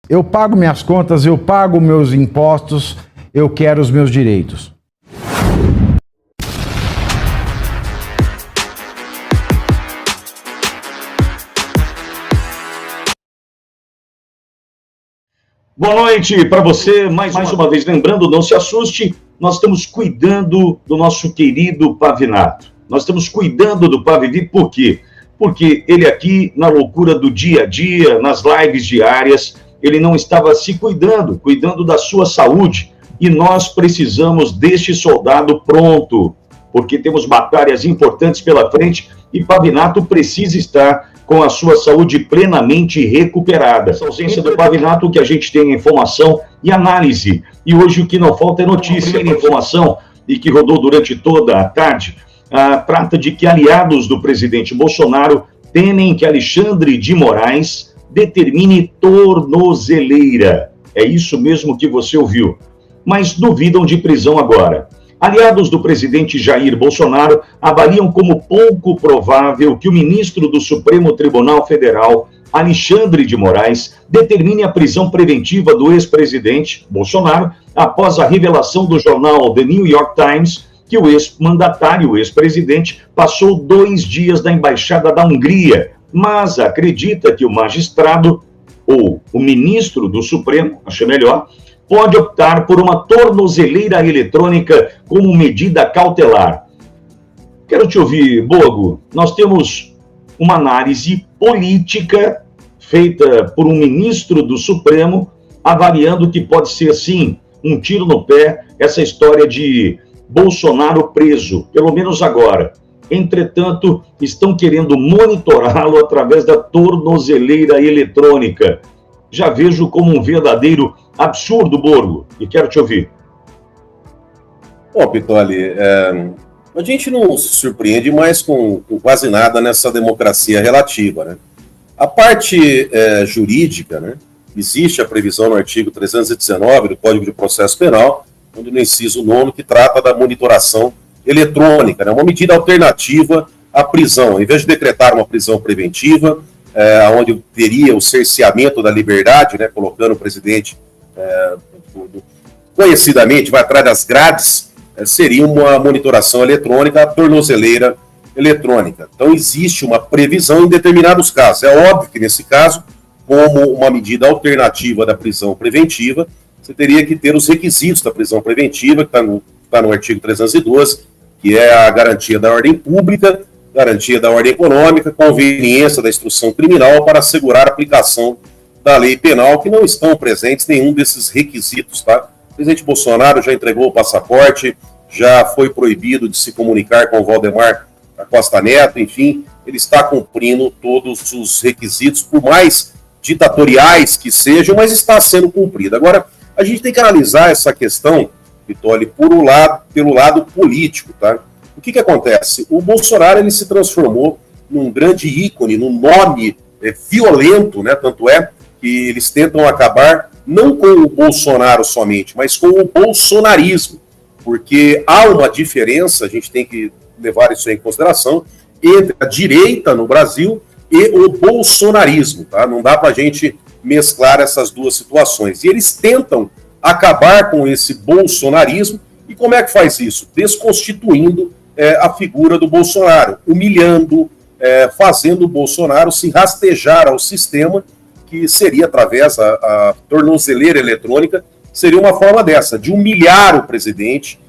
Eu pago minhas contas, eu pago meus impostos, eu quero os meus direitos. Boa noite para você, mais uma vez. Lembrando, não se assuste, nós estamos cuidando do nosso querido Pavinato. Nós estamos cuidando do Pavivi, por quê? Porque ele aqui, na loucura do dia a dia, nas lives diárias, ele não estava se cuidando da sua saúde. E nós precisamos deste soldado pronto, porque temos batalhas importantes pela frente e Pavinato precisa estar com a sua saúde plenamente recuperada. Essa ausência do Pavinato, que a gente tem informação e análise. E hoje o que não falta é notícia e informação, e que rodou durante toda a tarde, trata de que aliados do presidente Bolsonaro temem que Alexandre de Moraes determine tornozeleira. É isso mesmo que você ouviu. Mas duvidam de prisão agora. Aliados do presidente Jair Bolsonaro avaliam como pouco provável que o ministro do Supremo Tribunal Federal, Alexandre de Moraes, determine a prisão preventiva do ex-presidente Bolsonaro após a revelação do jornal The New York Times que o ex-mandatário, o ex-presidente, passou 2 dias na Embaixada da Hungria, mas acredita que o magistrado, ou o ministro do Supremo, achei melhor, pode optar por uma tornozeleira eletrônica como medida cautelar. Quero te ouvir, Bogo. Nós temos uma análise política feita por um ministro do Supremo, avaliando que pode ser, sim, um tiro no pé, essa história de Bolsonaro preso, pelo menos agora. Entretanto, estão querendo monitorá-lo através da tornozeleira eletrônica. Já vejo como um verdadeiro absurdo, Borgo, e quero te ouvir. Bom, Pitoli, a gente não se surpreende mais com quase nada nessa democracia relativa, né? A parte jurídica, né? Existe a previsão no artigo 319 do Código de Processo Penal, onde no inciso 9, que trata da monitoração eletrônica, né? Uma medida alternativa à prisão. Ao invés de decretar uma prisão preventiva, onde teria o cerceamento da liberdade, né, colocando o presidente conhecidamente, vai atrás das grades, seria uma monitoração eletrônica, a tornozeleira eletrônica. Então, existe uma previsão em determinados casos. É óbvio que, nesse caso, como uma medida alternativa da prisão preventiva, você teria que ter os requisitos da prisão preventiva, que está no artigo 312, que é a garantia da ordem pública, garantia da ordem econômica, conveniência da instrução criminal para assegurar a aplicação da lei penal, que não estão presentes nenhum desses requisitos, tá? O presidente Bolsonaro já entregou o passaporte, já foi proibido de se comunicar com o Valdemar da Costa Neto, enfim, ele está cumprindo todos os requisitos, por mais ditatoriais que sejam, mas está sendo cumprido. Agora, a gente tem que analisar essa questão, Pitoli, pelo lado político, tá? O que acontece? O Bolsonaro, ele se transformou num grande ícone, num nome violento, né? Tanto é que eles tentam acabar não com o Bolsonaro somente, mas com o bolsonarismo, porque há uma diferença, a gente tem que levar isso em consideração, entre a direita no Brasil e o bolsonarismo, tá? Não dá para a gente mesclar essas duas situações. E eles tentam acabar com esse bolsonarismo, e como é que faz isso? Desconstituindo a figura do Bolsonaro, humilhando, fazendo o Bolsonaro se rastejar ao sistema, que seria através a tornozeleira eletrônica, seria uma forma dessa, de humilhar o presidente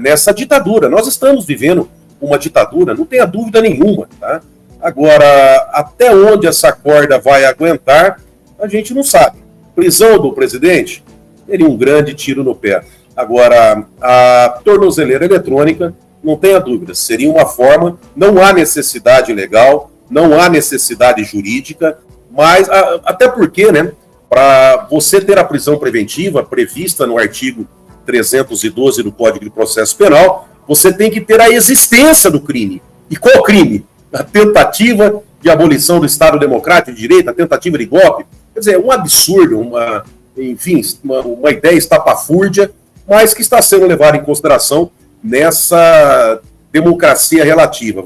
nessa ditadura. Nós estamos vivendo uma ditadura, não tenha dúvida nenhuma, tá? Agora, até onde essa corda vai aguentar, a gente não sabe. Prisão do presidente seria um grande tiro no pé. Agora, a tornozeleira eletrônica, não tenha dúvida, seria uma forma, não há necessidade legal, não há necessidade jurídica, mas até porque, né, para você ter a prisão preventiva prevista no artigo 312 do Código de Processo Penal, você tem que ter a existência do crime. E qual crime? A tentativa de abolição do Estado Democrático de Direito, a tentativa de golpe. Quer dizer, é um absurdo, uma ideia estapafúrdia, mas que está sendo levada em consideração nessa democracia relativa,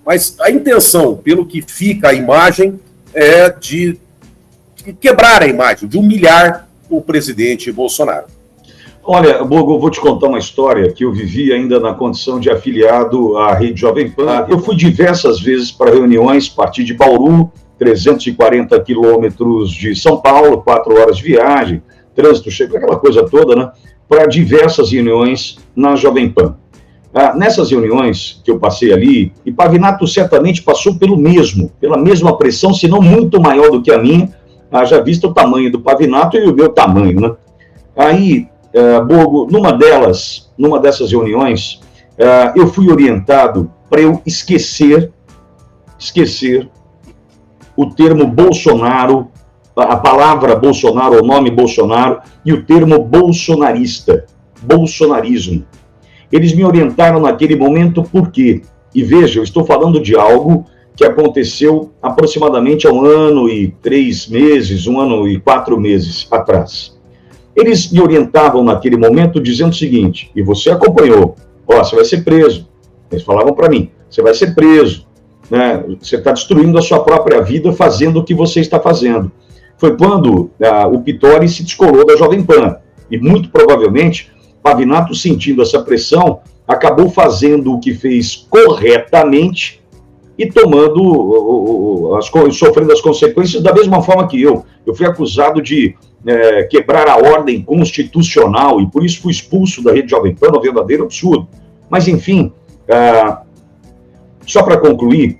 Mas a intenção, pelo que fica a imagem, é de quebrar a imagem, de humilhar o presidente Bolsonaro. Olha, Bogo, eu vou te contar uma história que eu vivi ainda na condição de afiliado à Rede Jovem Pan. Eu fui diversas vezes para reuniões, parti de Bauru, 340 quilômetros de São Paulo, 4 horas de viagem, trânsito cheio, aquela coisa toda, né? Para diversas reuniões na Jovem Pan. Nessas reuniões que eu passei ali, e Pavinato certamente passou pela mesma pressão, se não muito maior do que a minha, já visto o tamanho do Pavinato e o meu tamanho, né? Aí, Bogo, numa dessas reuniões, eu fui orientado para eu esquecer o termo Bolsonaro, a palavra Bolsonaro, o nome Bolsonaro, e o termo bolsonarista, bolsonarismo. Eles me orientaram naquele momento por quê? E veja, eu estou falando de algo que aconteceu aproximadamente há 1 ano e 3 meses, 1 ano e 4 meses atrás. Eles me orientavam naquele momento dizendo o seguinte, e você acompanhou, você vai ser preso. Eles falavam para mim, você vai ser preso, né? Você está destruindo a sua própria vida fazendo o que você está fazendo. Foi quando o Pittori se descolou da Jovem Pan, e muito provavelmente Pavinato, sentindo essa pressão, acabou fazendo o que fez corretamente e sofrendo as consequências da mesma forma que eu. Eu fui acusado de quebrar a ordem constitucional e por isso fui expulso da Rede Jovem Pan, um verdadeiro absurdo. Mas, enfim, só para concluir,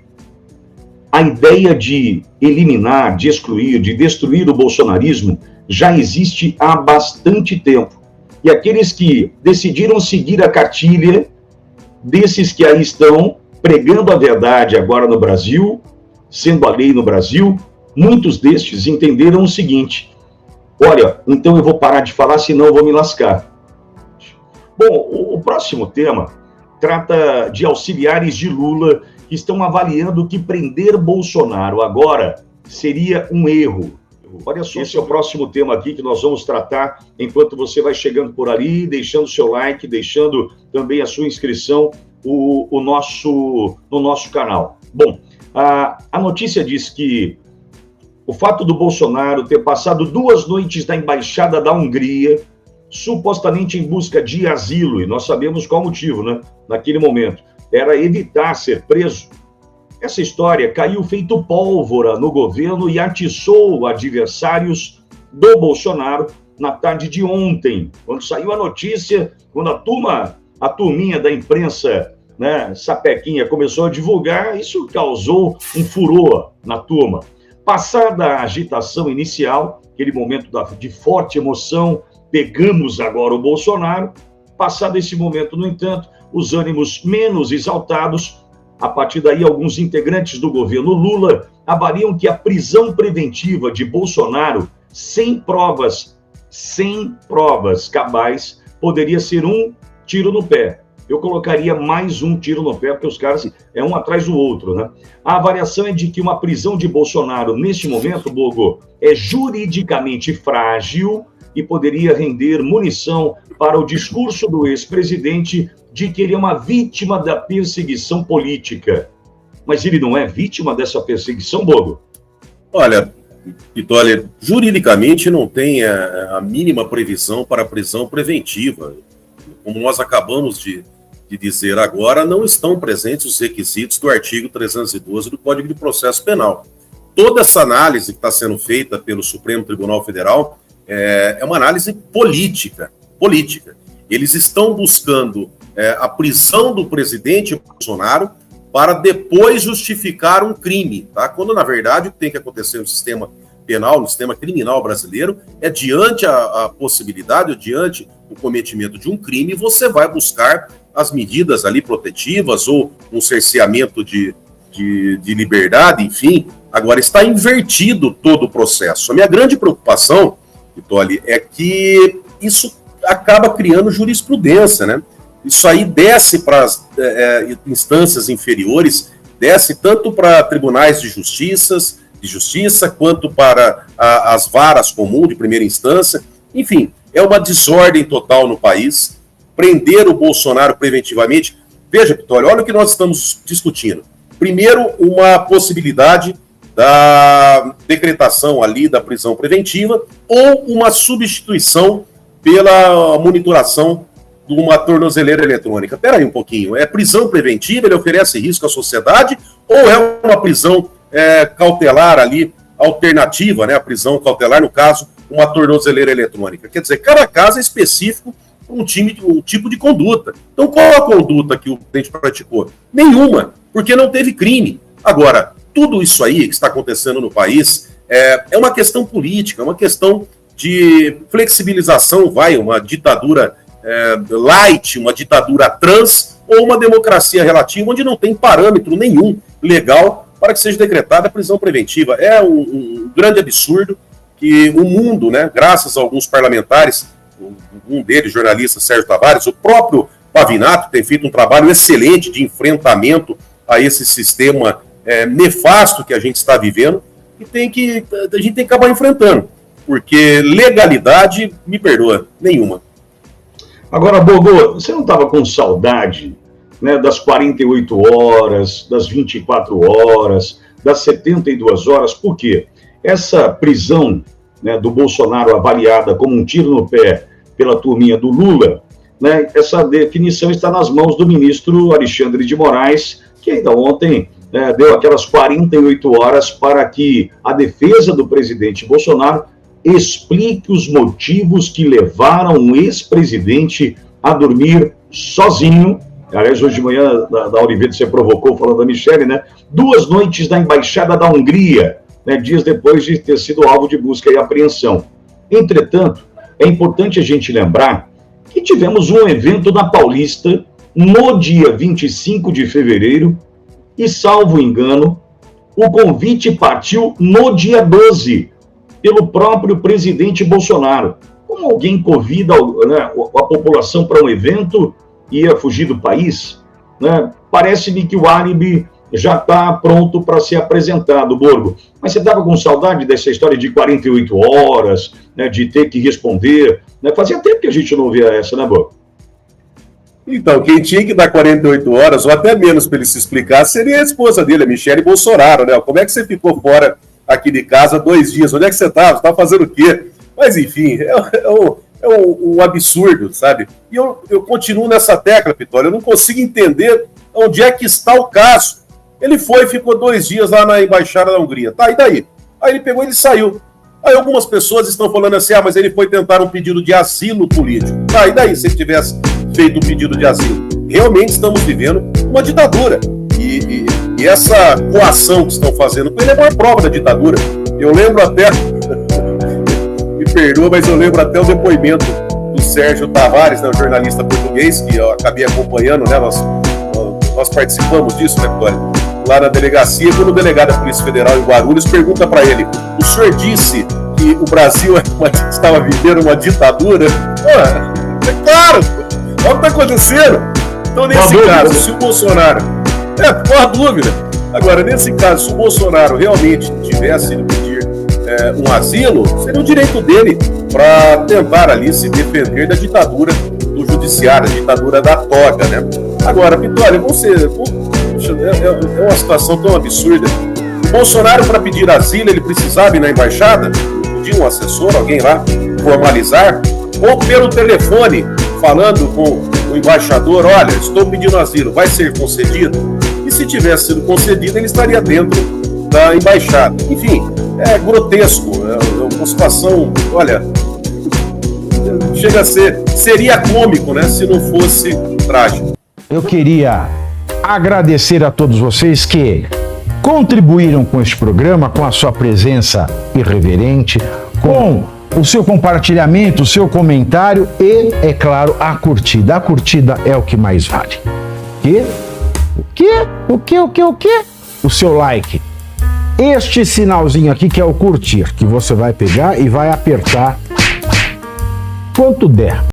a ideia de eliminar, de excluir, de destruir o bolsonarismo já existe há bastante tempo. E aqueles que decidiram seguir a cartilha desses que aí estão pregando a verdade agora no Brasil, sendo a lei no Brasil, muitos destes entenderam o seguinte: olha, então eu vou parar de falar, senão eu vou me lascar. Bom, o próximo tema trata de auxiliares de Lula que estão avaliando que prender Bolsonaro agora seria um erro. Olha só, esse é o próximo tema aqui que nós vamos tratar enquanto você vai chegando por ali, deixando seu like, deixando também a sua inscrição no nosso canal. Bom, a notícia diz que o fato do Bolsonaro ter passado 2 noites na Embaixada da Hungria, supostamente em busca de asilo, e nós sabemos qual o motivo, né? Naquele momento, era evitar ser preso. Essa história caiu feito pólvora no governo e atiçou adversários do Bolsonaro na tarde de ontem, quando saiu a notícia, quando a turminha da imprensa, né, sapequinha, começou a divulgar, isso causou um furor na turma. Passada a agitação inicial, aquele momento de forte emoção, pegamos agora o Bolsonaro. Passado esse momento, no entanto, os ânimos menos exaltados, a partir daí, alguns integrantes do governo Lula avaliam que a prisão preventiva de Bolsonaro, sem provas cabais, poderia ser um tiro no pé. Eu colocaria mais um tiro no pé, porque os caras é um atrás do outro, né? A avaliação é de que uma prisão de Bolsonaro, neste momento, Bogo, é juridicamente frágil e poderia render munição para o discurso do ex-presidente de que ele é uma vítima da perseguição política. Mas ele não é vítima dessa perseguição, Bogo? Olha, Pittori, juridicamente não tem a mínima previsão para prisão preventiva. Como nós acabamos de dizer agora, não estão presentes os requisitos do artigo 312 do Código de Processo Penal. Toda essa análise que está sendo feita pelo Supremo Tribunal Federal é uma análise política. Eles estão buscando a prisão do presidente Bolsonaro para depois justificar um crime, tá? Quando, na verdade, o que tem que acontecer no sistema penal, no sistema criminal brasileiro, é diante a possibilidade, ou diante o cometimento de um crime, você vai buscar as medidas ali protetivas ou um cerceamento de liberdade, enfim. Agora, está invertido todo o processo. A minha grande preocupação, Pittori, é que isso acaba criando jurisprudência, né? Isso aí desce para as instâncias inferiores, desce tanto para tribunais de justiça, quanto para as varas comuns de primeira instância. Enfim, é uma desordem total no país. Prender o Bolsonaro preventivamente. Veja, Pittori, olha o que nós estamos discutindo. Primeiro, uma possibilidade da decretação ali da prisão preventiva ou uma substituição pela monitoração de uma tornozeleira eletrônica. Espera aí um pouquinho, é prisão preventiva, ele oferece risco à sociedade ou é uma prisão cautelar ali, alternativa, né? A prisão cautelar, no caso, uma tornozeleira eletrônica. Quer dizer, cada caso é específico para um tipo de conduta. Então, qual a conduta que o presidente praticou? Nenhuma, porque não teve crime. Agora, tudo isso aí que está acontecendo no país é uma questão política, é uma questão de flexibilização, uma ditadura light, uma ditadura trans ou uma democracia relativa onde não tem parâmetro nenhum legal para que seja decretada a prisão preventiva. É um grande absurdo que o mundo, né, graças a alguns parlamentares, um deles, jornalista Sérgio Tavares, o próprio Pavinato tem feito um trabalho excelente de enfrentamento a esse sistema nefasto que a gente está vivendo e a gente tem que acabar enfrentando, porque legalidade, me perdoa, nenhuma. Agora, Bogo, você não estava com saudade, né, das 48 horas, das 24 horas, das 72 horas? Por quê? Essa prisão, né, do Bolsonaro avaliada como um tiro no pé pela turminha do Lula, né, essa definição está nas mãos do ministro Alexandre de Moraes, que ainda ontem deu aquelas 48 horas para que a defesa do presidente Bolsonaro explique os motivos que levaram o ex-presidente a dormir sozinho. Aliás, hoje de manhã, da Oliveira, você provocou, falando da Michele, né? 2 noites na Embaixada da Hungria, né, dias depois de ter sido alvo de busca e apreensão. Entretanto, é importante a gente lembrar que tivemos um evento na Paulista no dia 25 de fevereiro e, salvo engano, o convite partiu no dia 12, pelo próprio presidente Bolsonaro. Como alguém convida, né, a população para um evento e ia fugir do país? Né? Parece-me que o álibi já está pronto para ser apresentado, Borgo. Mas você estava com saudade dessa história de 48 horas, né, de ter que responder? Né? Fazia tempo que a gente não ouvia essa, né, Borgo? Então, quem tinha que dar 48 horas, ou até menos para ele se explicar, seria a esposa dele, a Michele Bolsonaro, né? Como é que você ficou fora aqui de casa 2 dias? Onde é que você estava? Você estava fazendo o quê? Mas, enfim, é um absurdo, sabe? E eu continuo nessa tecla, Pitório, eu não consigo entender onde é que está o caso. Ele ficou 2 dias lá na Embaixada da Hungria. Tá, e daí? Aí ele pegou e ele saiu. Aí algumas pessoas estão falando assim, mas ele foi tentar um pedido de asilo político. Tá, e daí se ele tivesse feito um pedido de asilo? Realmente estamos vivendo uma ditadura. E essa coação que estão fazendo com ele é uma prova da ditadura. Eu lembro até, me perdoa, mas eu lembro até o depoimento do Sérgio Tavares, né, o jornalista português, que eu acabei acompanhando, né, nós participamos disso, né, Vitória? Lá na delegacia, quando o delegado da Polícia Federal em Guarulhos pergunta para ele: o senhor disse que o Brasil estava vivendo uma ditadura? É claro! Olha o que está acontecendo. Então, nesse caso, se o Bolsonaro... não há dúvida. Agora, nesse caso, se o Bolsonaro realmente tivesse de pedir um asilo, seria o direito dele para tentar ali se defender da ditadura do judiciário, a ditadura da toga, né? Agora, Vitória, é uma situação tão absurda. O Bolsonaro, para pedir asilo, ele precisava ir na embaixada, pedir um assessor, alguém lá, formalizar, ou pelo telefone, falando com o embaixador: olha, estou pedindo asilo, vai ser concedido? E se tivesse sido concedido, ele estaria dentro da embaixada. Enfim, é grotesco, é uma situação, olha, chega a seria cômico, né, se não fosse trágico. Eu queria agradecer a todos vocês que contribuíram com este programa, com a sua presença irreverente, com o seu compartilhamento, o seu comentário e, é claro, a curtida. A curtida é o que mais vale. O quê? O seu like. Este sinalzinho aqui que é o curtir, que você vai pegar e vai apertar quanto der.